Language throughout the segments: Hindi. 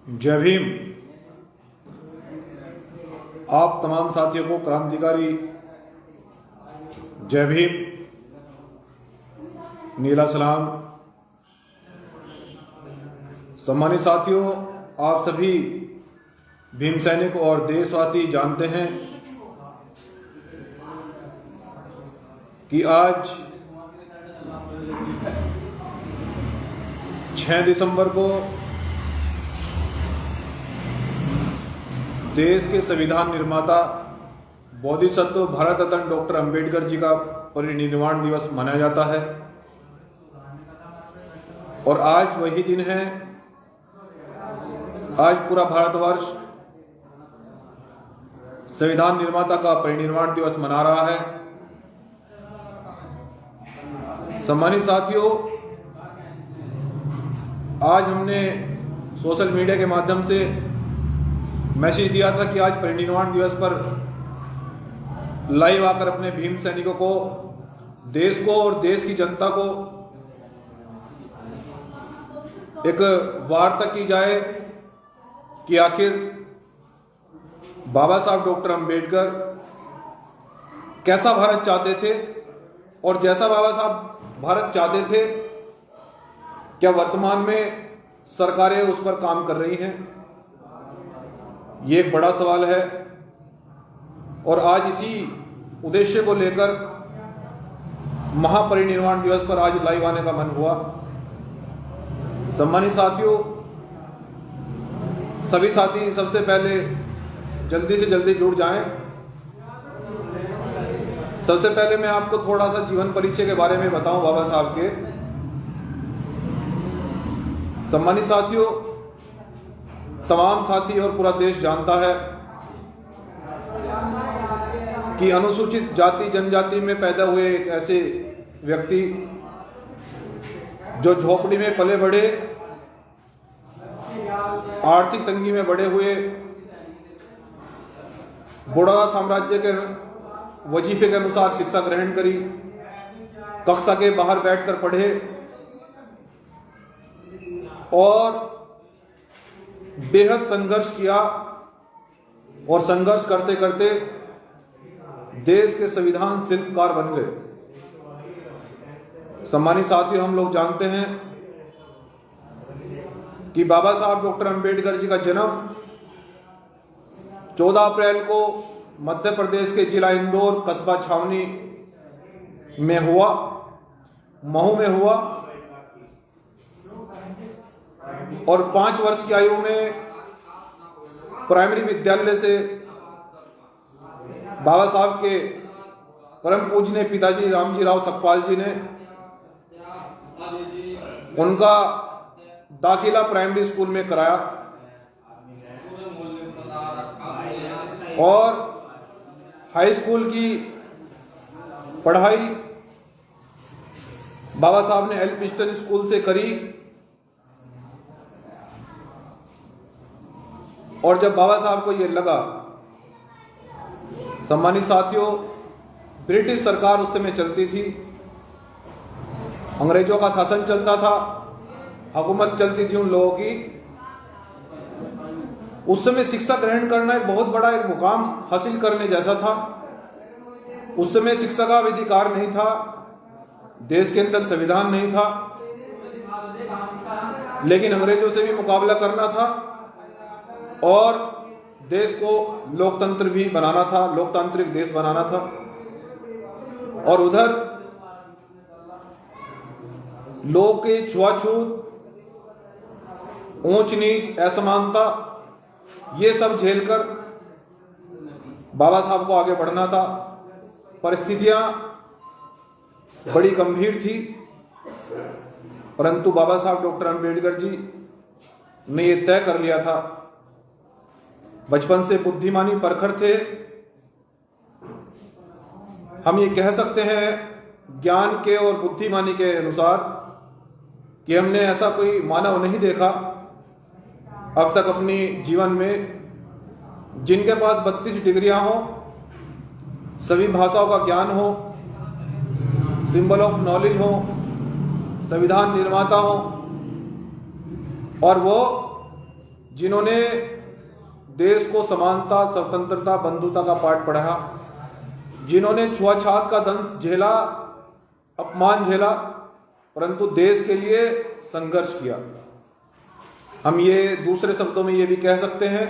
जय भीम। आप तमाम साथियों को क्रांतिकारी जय भीम, नीला सलाम। सम्मानित साथियों, आप सभी भीम सैनिक और देशवासी जानते हैं कि आज 6 दिसंबर को देश के संविधान निर्माता बोधिसत्व भारत रत्न डॉक्टर अंबेडकर जी का परिनिर्वाण दिवस मनाया जाता है। और आज वही दिन है, आज पूरा भारतवर्ष संविधान निर्माता का परिनिर्वाण दिवस मना रहा है। सम्मानित साथियों, आज हमने सोशल मीडिया के माध्यम से मैसेज दिया था कि आज परिनिर्वाण दिवस पर लाइव आकर अपने भीम सैनिकों को, देश को और देश की जनता को एक वार्ता की जाए कि आखिर बाबा साहब डॉक्टर अंबेडकर कैसा भारत चाहते थे और जैसा बाबा साहब भारत चाहते थे, क्या वर्तमान में सरकारें उस पर काम कर रही हैं? ये एक बड़ा सवाल है। और आज इसी उद्देश्य को लेकर महापरिनिर्वाण दिवस पर आज लाइव आने का मन हुआ। सम्मानित साथियों, सभी साथी सबसे पहले जल्दी से जल्दी जुड़ जाएं। सबसे पहले मैं आपको थोड़ा सा जीवन परिचय के बारे में बताऊं बाबा साहब के। सम्मानित साथियों, तमाम साथी और पूरा देश जानता है कि अनुसूचित जाति जनजाति में पैदा हुए एक ऐसे व्यक्ति जो झोपड़ी में पले बढ़े, आर्थिक तंगी में बड़े हुए, बड़ौदा साम्राज्य के वजीफे के अनुसार शिक्षा ग्रहण करी, कक्षा के बाहर बैठकर पढ़े और बेहद संघर्ष किया और संघर्ष करते करते देश के संविधान शिल्पकार बन गए। सम्मानित साथियों, हम लोग जानते हैं कि बाबा साहब डॉक्टर अंबेडकर जी का जन्म 14 अप्रैल को मध्य प्रदेश के जिला इंदौर कस्बा छावनी में हुआ, महू में हुआ। और 5 वर्ष की आयु में प्राइमरी विद्यालय से बाबा साहब के परम पूजनीय पिताजी रामजी राव सकपाल जी ने उनका दाखिला प्राइमरी स्कूल में कराया और हाई स्कूल की पढ़ाई बाबा साहब ने एल्फिंस्टन स्कूल से करी। और जब बाबा साहब को यह लगा, सम्मानित साथियों, ब्रिटिश सरकार उस समय चलती थी, अंग्रेजों का शासन चलता था, हुकूमत चलती थी उन लोगों की। उस समय शिक्षा ग्रहण करना एक बहुत बड़ा एक मुकाम हासिल करने जैसा था। उस समय शिक्षा का अधिकार नहीं था, देश के अंदर संविधान नहीं था, लेकिन अंग्रेजों से भी मुकाबला करना था और देश को लोकतंत्र भी बनाना था, लोकतांत्रिक देश बनाना था। और उधर लोग के छुआछूत, ऊंच नीच, असमानता, ये सब झेलकर बाबा साहब को आगे बढ़ना था। परिस्थितियां बड़ी गंभीर थी, परंतु बाबा साहब डॉक्टर अंबेडकर जी ने यह तय कर लिया था। बचपन से बुद्धिमानी परखर थे। हम ये कह सकते हैं ज्ञान के और बुद्धिमानी के अनुसार कि हमने ऐसा कोई मानव नहीं देखा अब तक अपनी जीवन में जिनके पास 32 डिग्रियां हो, सभी भाषाओं का ज्ञान हो, सिंबल ऑफ नॉलेज हो, संविधान निर्माता हो और वो जिन्होंने देश को समानता, स्वतंत्रता, बंधुता का पाठ पढ़ाया, जिन्होंने छुआछात का दंश झेला, अपमान झेला, परंतु देश के लिए संघर्ष किया। हम ये दूसरे शब्दों में ये भी कह सकते हैं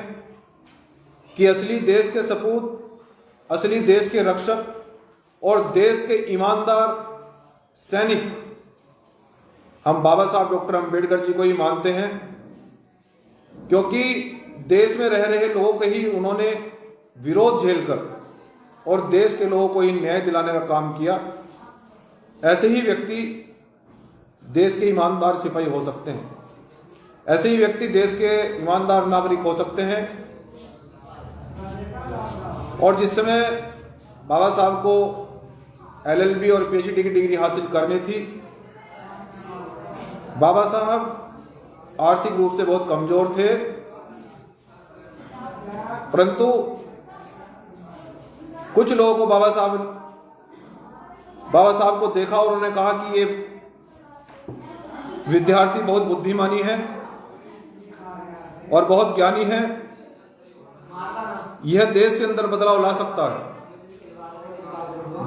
कि असली देश के सपूत, असली देश के रक्षक और देश के ईमानदार सैनिक हम बाबा साहब डॉक्टर अंबेडकर जी को ही मानते हैं, क्योंकि देश में रह रहे लोगों के ही उन्होंने विरोध झेलकर और देश के लोगों को ही न्याय दिलाने का काम किया। ऐसे ही व्यक्ति देश के ईमानदार सिपाही हो सकते हैं, ऐसे ही व्यक्ति देश के ईमानदार नागरिक हो सकते हैं। और जिस समय बाबा साहब को LLB और PhD की डिग्री हासिल करनी थी, बाबा साहब आर्थिक रूप से बहुत कमजोर थे, परंतु कुछ लोगों को बाबा साहब को देखा और उन्होंने कहा कि ये विद्यार्थी बहुत बुद्धिमानी है और बहुत ज्ञानी है, यह देश के अंदर बदलाव ला सकता है।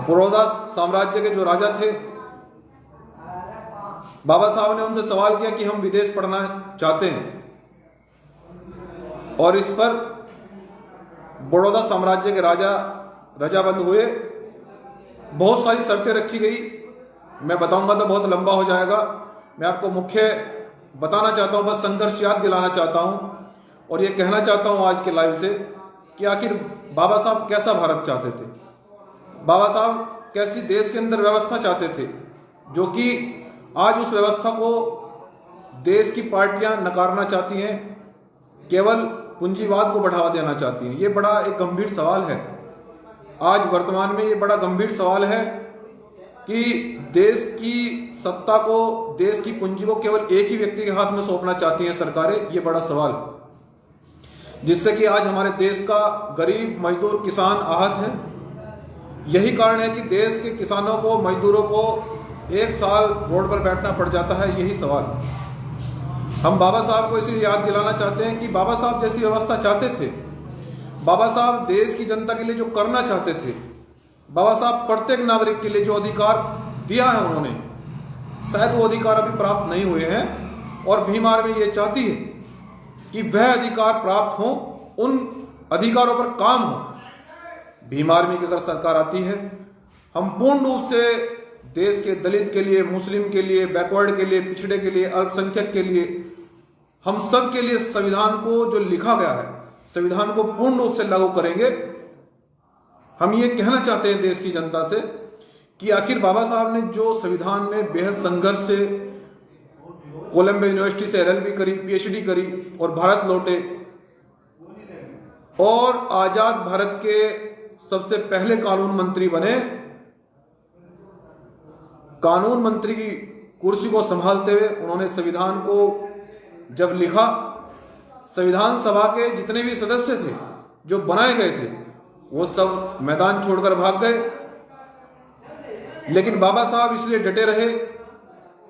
बड़ौदा साम्राज्य के जो राजा थे, बाबा साहब ने उनसे सवाल किया कि हम विदेश पढ़ना चाहते हैं, और इस पर बड़ौदा साम्राज्य के राजा रजामंद हुए। बहुत सारी शर्तें रखी गई, मैं बताऊंगा तो बहुत लंबा हो जाएगा। मैं आपको मुख्य बताना चाहता हूं, बस संघर्ष याद दिलाना चाहता हूं और ये कहना चाहता हूं आज के लाइव से कि आखिर बाबा साहब कैसा भारत चाहते थे, बाबा साहब कैसी देश के अंदर व्यवस्था चाहते थे, जो कि आज उस व्यवस्था को देश की पार्टियां नकारना चाहती हैं, केवल पूंजीवाद को बढ़ावा देना चाहती हैं। ये बड़ा एक गंभीर सवाल है, आज वर्तमान में ये बड़ा गंभीर सवाल है कि देश की सत्ता को, देश की पूंजी को केवल एक ही व्यक्ति के हाथ में सौंपना चाहती हैं सरकारें। ये बड़ा सवाल है, जिससे कि आज हमारे देश का गरीब मजदूर किसान आहत है। यही कारण है कि देश के किसानों को, मजदूरों को एक साल रोड पर बैठना पड़ जाता है। यही सवाल हम बाबा साहब को इसलिए याद दिलाना चाहते हैं कि बाबा साहब जैसी व्यवस्था चाहते थे, बाबा साहब देश की जनता के लिए जो करना चाहते थे, बाबा साहब प्रत्येक नागरिक के लिए जो अधिकार दिया है उन्होंने, शायद वो अधिकार अभी प्राप्त नहीं हुए हैं। और भीम आर्मी ये चाहती है कि वह अधिकार प्राप्त हो, उन अधिकारों पर काम हो। भीम आर्मी की अगर सरकार आती है, हम पूर्ण रूप से देश के दलित के लिए, मुस्लिम के लिए, बैकवर्ड के लिए, पिछड़े के लिए, अल्पसंख्यक के लिए, हम सब के लिए संविधान को जो लिखा गया है, संविधान को पूर्ण रूप से लागू करेंगे। हम ये कहना चाहते हैं देश की जनता से कि आखिर बाबा साहब ने जो संविधान में बेहद संघर्ष से कोलंबिया यूनिवर्सिटी से LLB करी, PhD करी और भारत लौटे और आजाद भारत के सबसे पहले कानून मंत्री बने। कानून मंत्री की कुर्सी को संभालते हुए उन्होंने संविधान को जब लिखा, संविधान सभा के जितने भी सदस्य थे जो बनाए गए थे, वो सब मैदान छोड़कर भाग गए। लेकिन बाबा साहब इसलिए डटे रहे,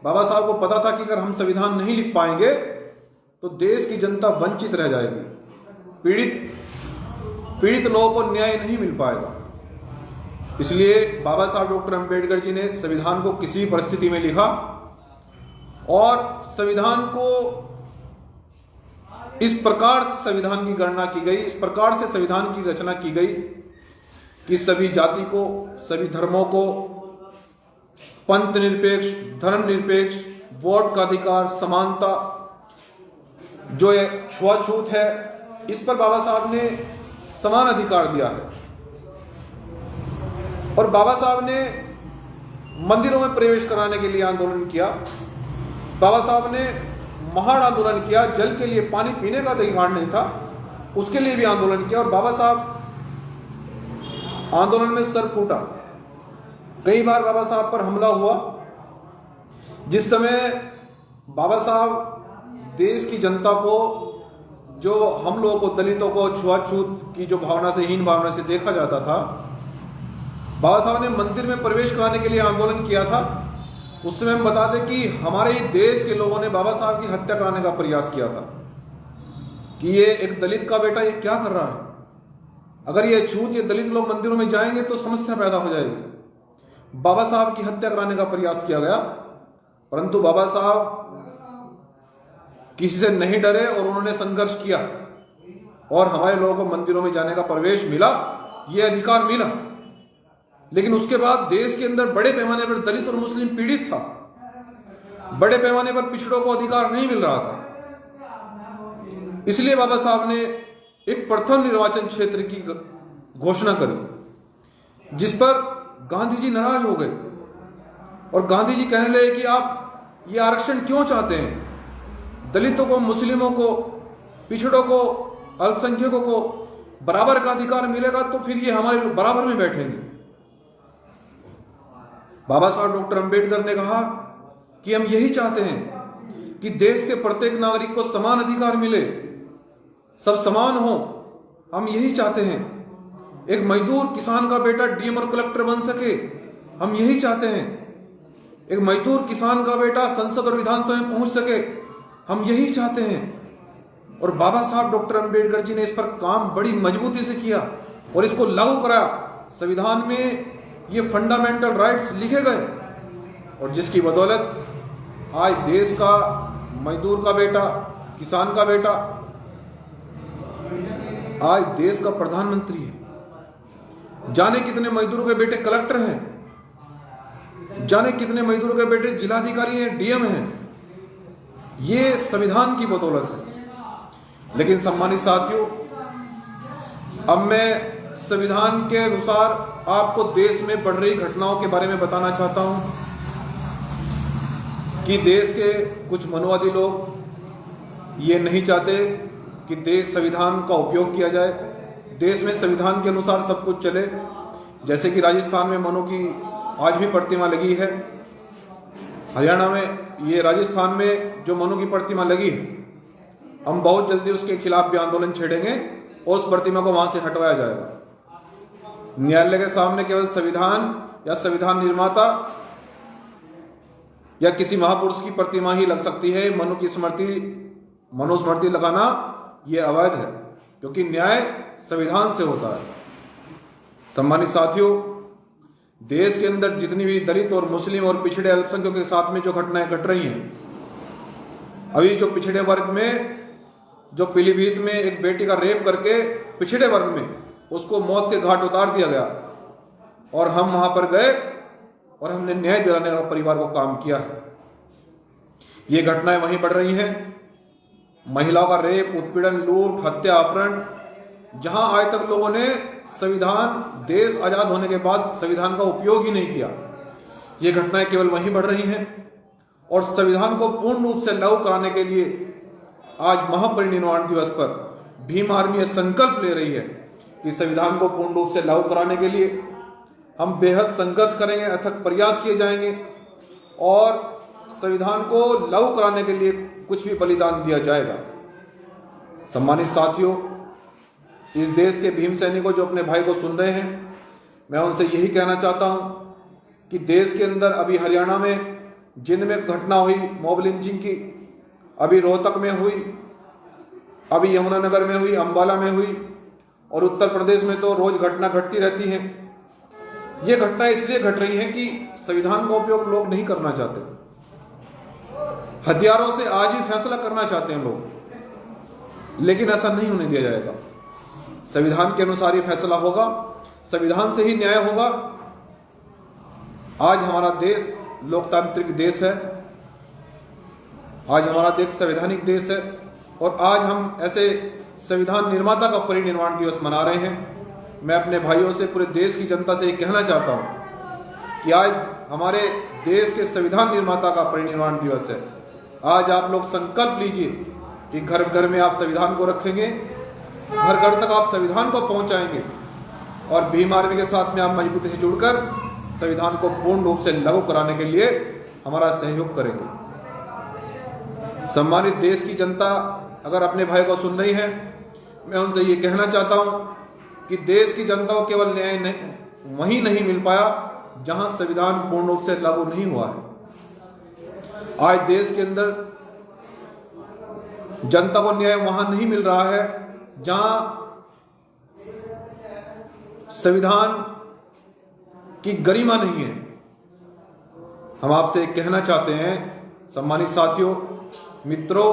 बाबा साहब को पता था कि अगर हम संविधान नहीं लिख पाएंगे तो देश की जनता वंचित रह जाएगी, पीड़ित लोगों को न्याय नहीं मिल पाएगा। इसलिए बाबा साहब डॉक्टर अंबेडकर जी ने संविधान को किसी परिस्थिति में लिखा और संविधान को इस प्रकार से संविधान की गणना की गई, इस प्रकार से संविधान की रचना की गई कि सभी जाति को, सभी धर्मों को पंथ निरपेक्ष, धर्म निरपेक्ष, वोट का अधिकार, समानता, जो ये छुआछूत है, इस पर बाबा साहब ने समान अधिकार दिया है। और बाबा साहब ने मंदिरों में प्रवेश कराने के लिए आंदोलन किया, बाबा साहब ने महान आंदोलन किया, जल के लिए, पानी पीने का अधिकार नहीं था उसके लिए भी आंदोलन किया। और बाबा साहब आंदोलन में सर फूटा, कई बार बाबा साहब पर हमला हुआ। जिस समय बाबा साहब देश की जनता को, जो हम लोगों को, दलितों को छुआछूत की जो भावना से, हीन भावना से देखा जाता था, बाबा साहब ने मंदिर में प्रवेश कराने के लिए आंदोलन किया था। उस समय हम बता दें कि हमारे ही देश के लोगों ने बाबा साहब की हत्या कराने का प्रयास किया था। कि ये एक दलित का बेटा ये क्या कर रहा है। अगर ये छूत ये दलित लोग मंदिरों में जाएंगे तो समस्या पैदा हो जाएगी। बाबा साहब की हत्या कराने का प्रयास किया गया, परंतु बाबा साहब किसी से नहीं डरे और उन्होंने संघर्ष किया और हमारे लोगों को मंदिरों में जाने का प्रवेश मिला, ये अधिकार मिला। लेकिन उसके बाद देश के अंदर बड़े पैमाने पर दलित और मुस्लिम पीड़ित था, बड़े पैमाने पर पिछड़ों को अधिकार नहीं मिल रहा था। इसलिए बाबा साहब ने एक प्रथम निर्वाचन क्षेत्र की घोषणा करी, जिस पर गांधी जी नाराज हो गए और गांधी जी कहने लगे कि आप ये आरक्षण क्यों चाहते हैं? दलितों को, मुस्लिमों को, पिछड़ों को, अल्पसंख्यकों को बराबर का अधिकार मिलेगा तो फिर ये हमारे बराबर में बैठेंगे। बाबा साहब डॉक्टर अंबेडकर ने कहा कि हम यही चाहते हैं कि देश के प्रत्येक नागरिक को समान अधिकार मिले, सब समान हो। हम यही चाहते हैं एक मजदूर किसान का बेटा डीएम और कलेक्टर बन सके, हम यही चाहते हैं एक मजदूर किसान का बेटा संसद और विधानसभा में पहुंच सके, हम यही चाहते हैं। और बाबा साहब डॉक्टर अंबेडकर जी ने इस पर काम बड़ी मजबूती से किया और इसको लागू कराया। संविधान में ये फंडामेंटल राइट्स लिखे गए और जिसकी बदौलत आज देश का मजदूर का बेटा, किसान का बेटा आज देश का प्रधानमंत्री है। जाने कितने मजदूरों के बेटे कलेक्टर हैं, जाने कितने मजदूरों के बेटे जिलाधिकारी हैं, डीएम हैं। ये संविधान की बदौलत है। लेकिन सम्मानित साथियों, अब मैं संविधान के अनुसार आपको देश में बढ़ रही घटनाओं के बारे में बताना चाहता हूं कि देश के कुछ मनुवादी लोग ये नहीं चाहते कि देश संविधान का उपयोग किया जाए, देश में संविधान के अनुसार सब कुछ चले। जैसे कि राजस्थान में मनु की आज भी प्रतिमा लगी है, हरियाणा में, ये राजस्थान में जो मनु की प्रतिमा लगी है, हम बहुत जल्दी उसके खिलाफ भी आंदोलन छेड़ेंगे और उस प्रतिमा को वहां से हटवाया जाएगा। न्यायालय के सामने केवल संविधान या संविधान निर्माता या किसी महापुरुष की प्रतिमा ही लग सकती है। मनु की मनुस्मृति लगाना यह अवैध है, क्योंकि न्याय संविधान से होता है। सम्मानित साथियों, देश के अंदर जितनी भी दलित और मुस्लिम और पिछड़े अल्पसंख्यकों के साथ में जो घटनाएं घट रही हैं, अभी जो पिछड़े वर्ग में जो पीलीभीत में एक बेटी का रेप करके पिछड़े वर्ग में उसको मौत के घाट उतार दिया गया और हम वहां पर गए और हमने न्याय दिलाने का परिवार को काम किया है। ये घटनाएं वहीं बढ़ रही हैं। महिलाओं का रेप, उत्पीड़न, लूट, हत्या, अपहरण, जहां आज तक लोगों ने संविधान, देश आजाद होने के बाद संविधान का उपयोग ही नहीं किया, ये घटनाएं केवल वहीं बढ़ रही हैं। और संविधान को पूर्ण रूप से लागू कराने के लिए आज महापरिनिर्वाण दिवस पर भीम आर्मी यह संकल्प ले रही है कि संविधान को पूर्ण रूप से लागू कराने के लिए हम बेहद संघर्ष करेंगे, अथक प्रयास किए जाएंगे और संविधान को लागू कराने के लिए कुछ भी बलिदान दिया जाएगा। सम्मानित साथियों, इस देश के भीम सैनिकों जो अपने भाई को सुन रहे हैं, मैं उनसे यही कहना चाहता हूं कि देश के अंदर अभी हरियाणा में जिनमें घटना हुई मॉब लिंचिंग की, अभी रोहतक में हुई, अभी यमुनानगर में हुई, अंबाला में हुई और उत्तर प्रदेश में तो रोज घटना घटती रहती है। ये घटनाएं इसलिए घट रही हैं कि संविधान का उपयोग लोग नहीं करना चाहते, हथियारों से आज ही फैसला करना चाहते हैं लोग, लेकिन ऐसा नहीं होने दिया जाएगा। संविधान के अनुसार ही फैसला होगा, संविधान से ही न्याय होगा। आज हमारा देश लोकतांत्रिक देश है, आज हमारा देश संवैधानिक देश है और आज हम ऐसे संविधान निर्माता का परिनिर्वाण दिवस मना रहे हैं। मैं अपने भाइयों से, पूरे देश की जनता से ये कहना चाहता हूं कि आज हमारे देश के संविधान निर्माता का परिनिर्वाण दिवस है। आज आप लोग संकल्प लीजिए कि घर घर में आप संविधान को रखेंगे, घर घर तक आप संविधान को पहुंचाएंगे और भीम आर्मी के साथ में आप मजबूती से जुड़कर संविधान को पूर्ण रूप से लागू कराने के लिए हमारा सहयोग करेंगे। सम्मानित देश की जनता अगर अपने भाई को सुन रही है, मैं उनसे ये कहना चाहता हूं कि देश की जनता को केवल न्याय वहीं नहीं मिल पाया जहां संविधान पूर्ण रूप से लागू नहीं हुआ है। आज देश के अंदर जनता को न्याय वहां नहीं मिल रहा है जहां संविधान की गरिमा नहीं है। हम आपसे कहना चाहते हैं सम्मानित साथियों, मित्रों,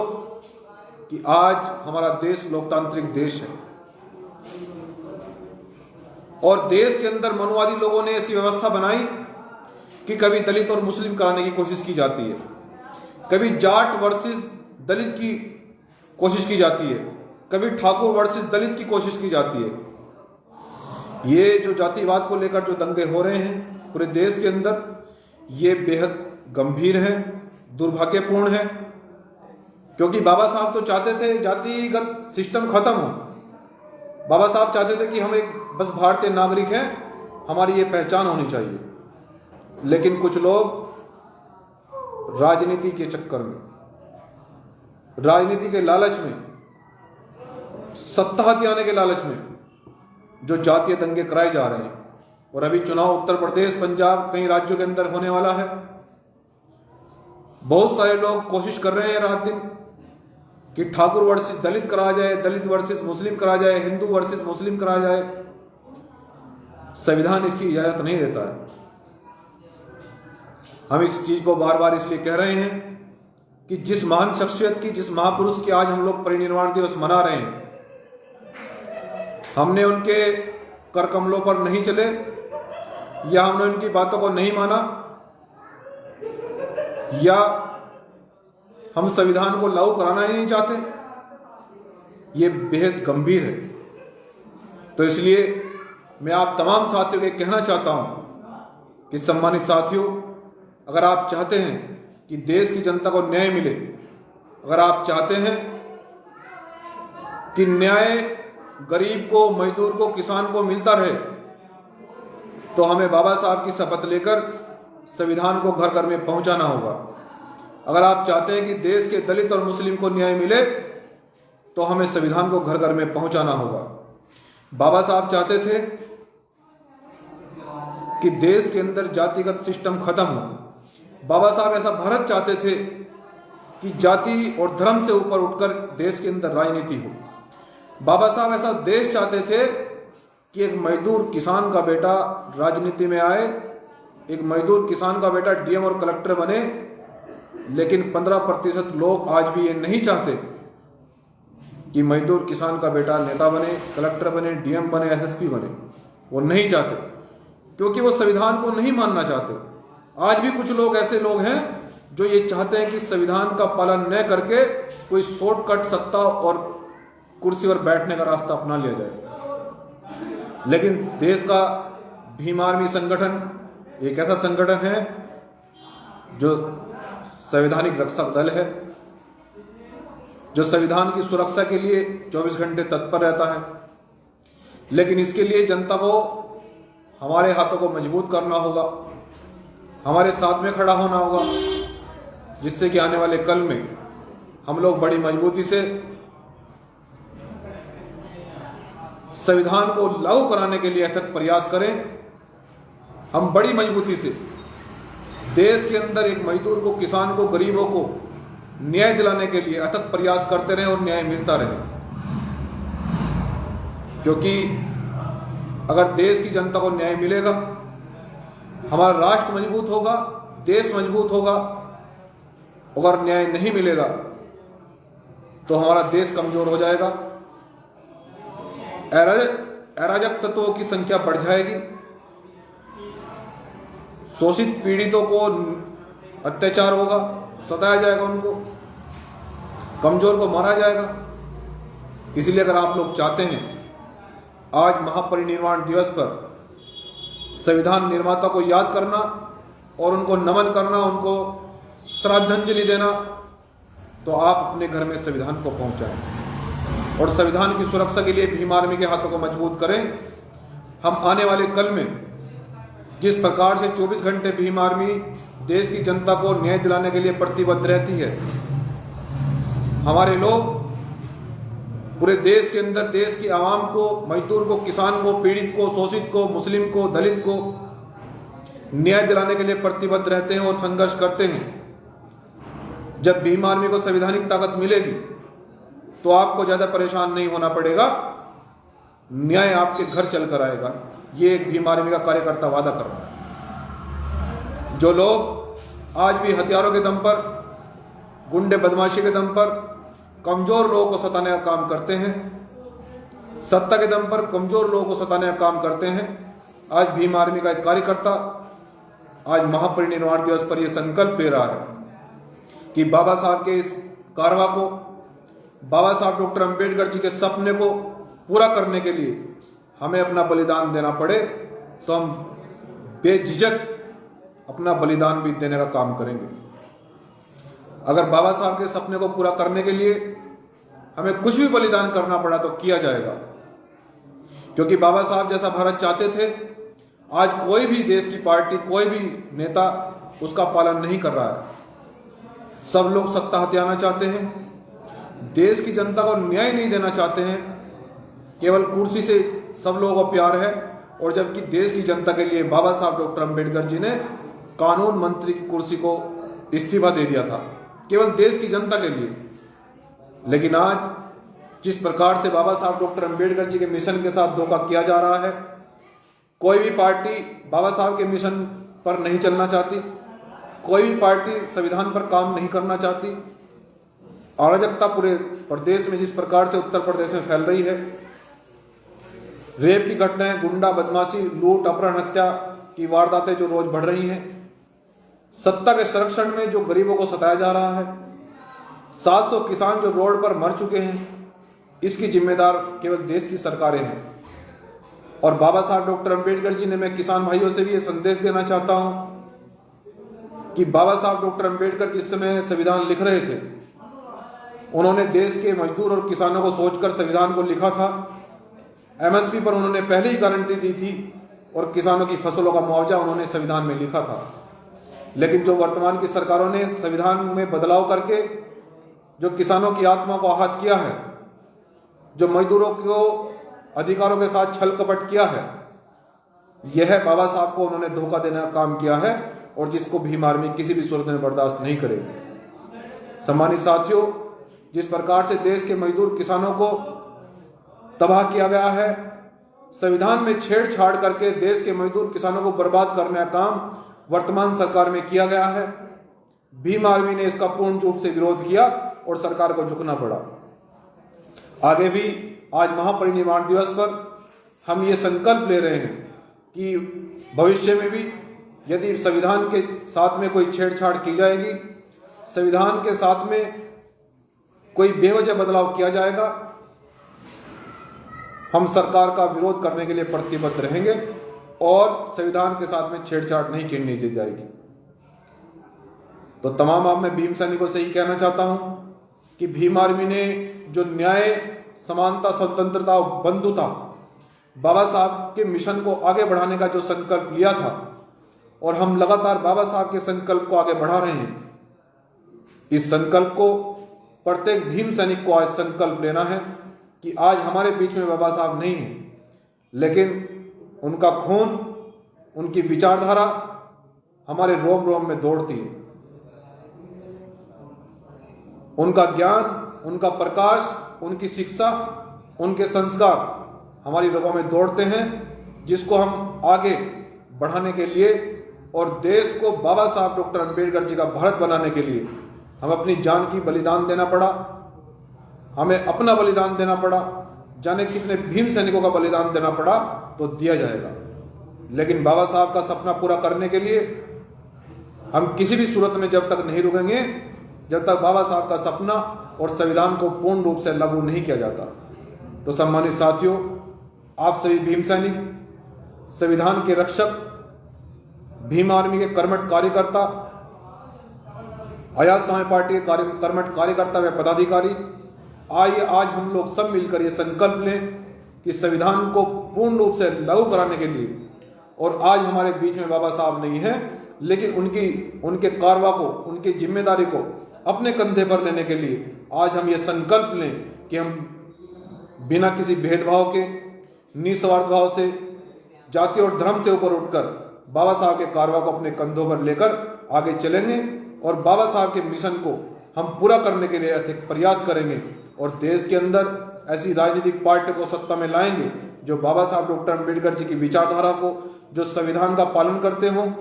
कि आज हमारा देश लोकतांत्रिक देश है और देश के अंदर मनुवादी लोगों ने ऐसी व्यवस्था बनाई कि कभी दलित और मुस्लिम कराने की कोशिश की जाती है, कभी जाट वर्सेस दलित की कोशिश की जाती है, कभी ठाकुर वर्सेस दलित की कोशिश की जाती है। ये जो जातिवाद को लेकर जो दंगे हो रहे हैं पूरे देश के अंदर, ये बेहद गंभीर है, दुर्भाग्यपूर्ण है, क्योंकि बाबा साहब तो चाहते थे जातिगत सिस्टम खत्म हो। बाबा साहब चाहते थे कि हम एक बस भारतीय नागरिक हैं, हमारी ये पहचान होनी चाहिए। लेकिन कुछ लोग राजनीति के चक्कर में, राजनीति के लालच में, सत्ता हथियाने के लालच में जो जातीय दंगे कराए जा रहे हैं, और अभी चुनाव उत्तर प्रदेश, पंजाब, कई राज्यों के अंदर होने वाला है। बहुत सारे लोग कोशिश कर रहे हैं रात दिन कि ठाकुर वर्सेस दलित करा जाए, दलित वर्सेस मुस्लिम करा जाए, हिंदू वर्सेस मुस्लिम करा जाए। संविधान इसकी इजाजत नहीं देता है। हम इस चीज को बार बार इसलिए कह रहे हैं कि जिस महान शख्सियत की, जिस महापुरुष की आज हम लोग परिनिर्वाण दिवस मना रहे हैं, हमने उनके कर कमलों पर नहीं चले या हमने उनकी बातों को नहीं माना या हम संविधान को लागू कराना ही नहीं चाहते, ये बेहद गंभीर है। तो इसलिए मैं आप तमाम साथियों को कहना चाहता हूं कि सम्मानित साथियों, अगर आप चाहते हैं कि देश की जनता को न्याय मिले, अगर आप चाहते हैं कि न्याय गरीब को, मजदूर को, किसान को मिलता रहे, तो हमें बाबा साहब की शपथ लेकर संविधान को घर घर में पहुंचाना होगा। अगर आप चाहते हैं कि देश के दलित और मुस्लिम को न्याय मिले, तो हमें संविधान को घर घर में पहुंचाना होगा। बाबा साहब चाहते थे कि देश के अंदर जातिगत सिस्टम खत्म हो। बाबा साहब ऐसा भारत चाहते थे कि जाति और धर्म से ऊपर उठकर देश के अंदर राजनीति हो। बाबा साहब ऐसा देश चाहते थे कि एक मजदूर किसान का बेटा राजनीति में आए, एक मजदूर किसान का बेटा डीएम और कलेक्टर बने। लेकिन 15% लोग आज भी ये नहीं चाहते कि मजदूर किसान का बेटा नेता बने, कलेक्टर बने, डीएम बने, एसएसपी बने। वो नहीं चाहते क्योंकि वो संविधान को नहीं मानना चाहते। आज भी कुछ लोग ऐसे लोग हैं जो ये चाहते हैं कि संविधान का पालन न करके कोई शॉर्टकट सत्ता और कुर्सी पर बैठने का रास्ता अपना लिया जाए। लेकिन देश का भीम आर्मी संगठन एक ऐसा संगठन है जो संवैधानिक रक्षक दल है, जो संविधान की सुरक्षा के लिए 24 घंटे तत्पर रहता है। लेकिन इसके लिए जनता को हमारे हाथों को मजबूत करना होगा, हमारे साथ में खड़ा होना होगा, जिससे कि आने वाले कल में हम लोग बड़ी मजबूती से संविधान को लागू कराने के लिए अथक प्रयास करें। हम बड़ी मजबूती से देश के अंदर एक मजदूर को, किसान को, गरीबों को न्याय दिलाने के लिए अथक प्रयास करते रहे और न्याय मिलता रहे। क्योंकि अगर देश की जनता को न्याय मिलेगा, हमारा राष्ट्र मजबूत होगा, देश मजबूत होगा। अगर न्याय नहीं मिलेगा तो हमारा देश कमजोर हो जाएगा, अराजक तत्वों की संख्या बढ़ जाएगी, शोषित पीड़ितों को अत्याचार होगा, सताया जाएगा, उनको कमजोर को मारा जाएगा। इसलिए अगर आप लोग चाहते हैं आज महापरिनिर्वाण दिवस पर संविधान निर्माता को याद करना और उनको नमन करना, उनको श्रद्धांजलि देना, तो आप अपने घर में संविधान को पहुंचाएं और संविधान की सुरक्षा के लिए भीम आर्मी के हाथों को मजबूत करें। हम आने वाले कल में जिस प्रकार से 24 घंटे भीम आर्मी देश की जनता को न्याय दिलाने के लिए प्रतिबद्ध रहती है, हमारे लोग पूरे देश के अंदर देश की आवाम को, मजदूर को, किसान को, पीड़ित को, शोषित को, मुस्लिम को, दलित को न्याय दिलाने के लिए प्रतिबद्ध रहते हैं और संघर्ष करते हैं। जब भीम आर्मी को संवैधानिक ताकत मिलेगी तो आपको ज्यादा परेशान नहीं होना पड़ेगा, न्याय आपके घर चलकर आएगा। ये एक भीम आर्मी का कार्यकर्ता वादा कर रहा है। जो लोग आज भी हथियारों के दम पर, गुंडे बदमाशी के दम पर कमजोर लोगों को सताने का काम करते हैं, सत्ता के दम पर कमजोर लोगों को सताने का काम करते हैं, आज भीम आर्मी का एक कार्यकर्ता आज महापरिनिर्वाण दिवस पर यह संकल्प ले रहा है कि बाबा साहब के इस कारवा को, बाबा साहब डॉक्टर अंबेडकर जी के सपने को पूरा करने के लिए हमें अपना बलिदान देना पड़े तो हम बेझिझक अपना बलिदान भी देने का काम करेंगे। अगर बाबा साहब के सपने को पूरा करने के लिए हमें कुछ भी बलिदान करना पड़ा तो किया जाएगा, क्योंकि बाबा साहब जैसा भारत चाहते थे। आज कोई भी देश की पार्टी, कोई भी नेता उसका पालन नहीं कर रहा है। सब लोग सत्ता हथियाना चाहते हैं, देश की जनता को न्याय नहीं देना चाहते हैं, केवल कुर्सी से सब लोगों को प्यार है। और जबकि देश की जनता के लिए बाबा साहब डॉक्टर अंबेडकर जी ने कानून मंत्री की कुर्सी को इस्तीफा दे दिया था, केवल देश की जनता के लिए। लेकिन आज जिस प्रकार से बाबा साहब डॉक्टर अंबेडकर जी के मिशन के साथ धोखा किया जा रहा है, कोई भी पार्टी बाबा साहब के मिशन पर नहीं चलना चाहती, कोई भी पार्टी संविधान पर काम नहीं करना चाहती। अराजकता पूरे प्रदेश में जिस प्रकार से उत्तर प्रदेश में फैल रही है, रेप की घटनाएं, गुंडा बदमाशी, लूट, अपहरण, हत्या की वारदातें जो रोज बढ़ रही हैं, सत्ता के संरक्षण में जो गरीबों को सताया जा रहा है, 700 किसान जो रोड पर मर चुके हैं, इसकी जिम्मेदार केवल देश की सरकारें हैं। और बाबा साहब डॉक्टर अंबेडकर जी ने, मैं किसान भाइयों से भी ये संदेश देना चाहता हूं कि बाबा साहब डॉक्टर अंबेडकर जिस समय संविधान लिख रहे थे, उन्होंने देश के मजदूर और किसानों को सोचकर संविधान को लिखा था। एमएसपी पर उन्होंने पहले ही गारंटी दी थी और किसानों की फसलों का मुआवजा उन्होंने संविधान में लिखा था। लेकिन जो वर्तमान की सरकारों ने संविधान में बदलाव करके जो किसानों की आत्मा को आहत किया है, जो मजदूरों को अधिकारों के साथ छल कपट किया है, यह बाबा साहब को उन्होंने धोखा देने का काम किया है और जिसको भीम आर्मी किसी भी सूरत में बर्दाश्त नहीं करेगी। सम्मानित साथियों, जिस प्रकार से देश के मजदूर किसानों को तबाह किया गया है, संविधान में छेड़छाड़ करके देश के मजदूर किसानों को बर्बाद करने का काम वर्तमान सरकार में किया गया है। भीम आर्मी ने इसका पूर्ण रूप से विरोध किया और सरकार को झुकना पड़ा। आगे भी आज महापरिनिर्वाण दिवस पर हम ये संकल्प ले रहे हैं कि भविष्य में भी यदि संविधान के साथ में कोई छेड़छाड़ की जाएगी, संविधान के साथ में कोई बेवजह बदलाव किया जाएगा, हम सरकार का विरोध करने के लिए प्रतिबद्ध रहेंगे और संविधान के साथ में छेड़छाड़ नहीं करनी दी जाएगी। तो तमाम आप मैं भीम सैनिकों से ही कहना चाहता हूं कि भीम आर्मी ने जो न्याय, समानता, स्वतंत्रता और बंधुता, बाबा साहब के मिशन को आगे बढ़ाने का जो संकल्प लिया था और हम लगातार बाबा साहब के संकल्प को आगे बढ़ा रहे हैं, इस संकल्प को प्रत्येक भीम सैनिक को आज संकल्प लेना है कि आज हमारे बीच में बाबा साहब नहीं है, लेकिन उनका खून, उनकी विचारधारा हमारे रोम रोम में दौड़ती है। उनका ज्ञान, उनका प्रकाश, उनकी शिक्षा, उनके संस्कार हमारी रगों में दौड़ते हैं, जिसको हम आगे बढ़ाने के लिए और देश को बाबा साहब डॉक्टर अंबेडकर जी का भारत बनाने के लिए हम अपनी जान की बलिदान देना पड़ा, हमें अपना बलिदान देना पड़ा, जाने कितने भीम सैनिकों का बलिदान देना पड़ा तो दिया जाएगा। लेकिन बाबा साहब का सपना पूरा करने के लिए हम किसी भी सूरत में जब तक नहीं रुकेंगे, जब तक बाबा साहब का सपना और संविधान को पूर्ण रूप से लागू नहीं किया जाता। तो सम्मानित साथियों, आप सभी भीम सैनिक, संविधान के रक्षक, भीम आर्मी के कर्मठ कार्यकर्ता, आजाद समाज पार्टी के कर्मठ कार्यकर्ता व पदाधिकारी, आइए आज हम लोग सब मिलकर ये संकल्प लें कि संविधान को पूर्ण रूप से लागू कराने के लिए, और आज हमारे बीच में बाबा साहब नहीं है, लेकिन उनके कारवा को, उनकी जिम्मेदारी को अपने कंधे पर लेने के लिए आज हम ये संकल्प लें कि हम बिना किसी भेदभाव के, निस्वार्थ भाव से, जाति और धर्म से ऊपर उठकर बाबा साहब के कारवा को अपने कंधों पर लेकर आगे चलेंगे और बाबा साहब के मिशन को हम पूरा करने के लिए अथक प्रयास करेंगे और देश के अंदर ऐसी राजनीतिक पार्टी को सत्ता में लाएंगे जो बाबा साहब डॉक्टर अम्बेडकर जी की विचारधारा को, जो संविधान का पालन करते हों,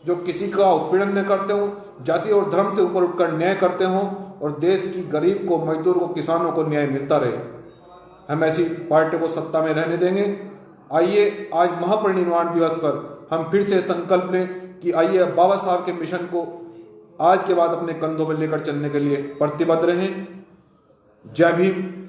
जो किसी का उत्पीड़न न करते हों, जाति और धर्म से ऊपर उठकर न्याय करते हों और देश की गरीब को, मजदूर को, किसानों को न्याय मिलता रहे। हम ऐसी पार्टी को सत्ता में रहने देंगे। आइए आज महापरिनिर्वाण दिवस पर हम फिर से संकल्प लें कि आइए बाबा साहब के मिशन को आज के बाद अपने कंधों पर लेकर चलने के लिए प्रतिबद्ध रहें। जय भीम।